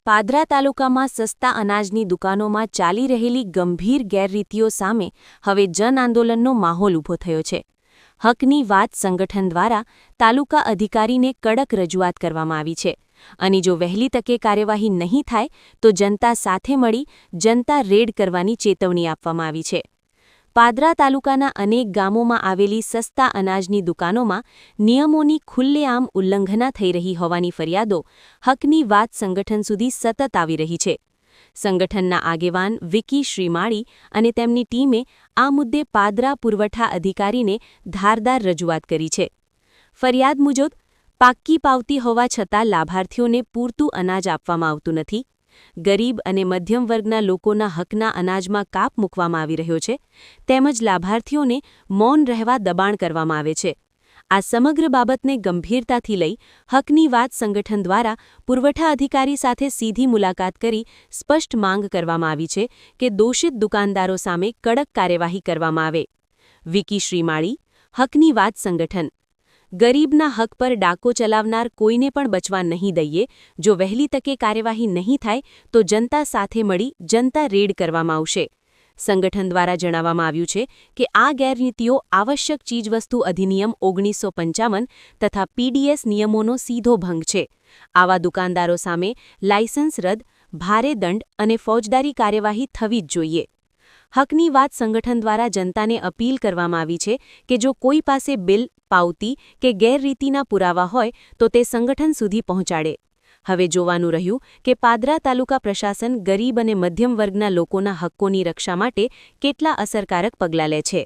પાદરા તાલુકામાં સસ્તા અનાજની દુકાનોમાં ચાલી રહેલી ગંભીર ગેરરીતિઓ સામે હવે જન આંદોલનનો માહોલ ઊભો થયો છે. હકની વાત સંગઠન દ્વારા તાલુકા અધિકારીને કડક રજૂઆત કરવામાં આવી છે અને જો વહેલી તકે કાર્યવાહી નહીં થાય તો જનતા સાથે મળી જનતા રેડ કરવાની ચેતવણી આપવામાં આવી છે. પાદરા તાલુકાના અનેક ગામોમાં આવેલી સસ્તા અનાજની દુકાનોમાં નિયમોની ખુલ્લેઆમ ઉલ્લંઘના થઈ રહી હોવાની ફરિયાદો હકની વાત સંગઠન સુધી સતત આવી રહી છે. સંગઠનના આગેવાન વિકી શ્રીમાળી અને તેમની ટીમે આ મુદ્દે પાદરા પુરવઠા અધિકારીને ધારદાર રજૂઆત કરી છે. ફરિયાદ મુજબ પાક્કી પાવતી હોવા છતાં લાભાર્થીઓને પૂરતું અનાજ આપવામાં આવતું નથી. ગરીબ અને મધ્યમ વર્ગના લોકોના હકના અનાજમાં કાપ મૂકવામાં આવી રહ્યો છે તેમજ લાભાર્થીઓને મૌન રહેવા દબાણ કરવામાં આવે છે. આ સમગ્ર બાબતને ગંભીરતાથી લઈ હકની વાત સંગઠન દ્વારા પુરવઠા અધિકારી સાથે સીધી મુલાકાત કરી સ્પષ્ટ માંગ કરવામાં આવી છે કે દોષિત દુકાનદારો સામે કડક કાર્યવાહી કરવામાં આવે. વિકી શ્રીમાળી, હકની વાત સંગઠન. ગરીબના હક પર ડાકો ચલાવનાર કોઈને પણ બચવા નહીં દઈએ. જો વહેલી તકે કાર્યવાહી નહીં થાય તો જનતા સાથે મળી જનતા રેડ કરવામાં આવશે. સંગઠન દ્વારા જણાવવામાં આવ્યું છે કે આ ગેરરીતિઓ આવશ્યક ચીજવસ્તુ અધિનિયમ 1955 તથા પીડીએસ નિયમોનો સીધો ભંગ છે. આવા દુકાનદારો સામે લાયસન્સ રદ, ભારે દંડ અને ફોજદારી કાર્યવાહી થવી જ જોઈએ. હકની વાત સંગઠન દ્વારા જનતાને અપીલ કરવામાં આવી છે કે જો કોઈ પાસે બિલ, પાવતી કે ગેરરીતિના પુરાવા હોય તો તે સંગઠન સુધી પહોંચાડે. હવે જોવાનું રહ્યું કે પાદરા તાલુકા પ્રશાસન ગરીબ અને મધ્યમ વર્ગના લોકોના હક્કોની રક્ષા માટે કેટલા અસરકારક પગલાં લે છે.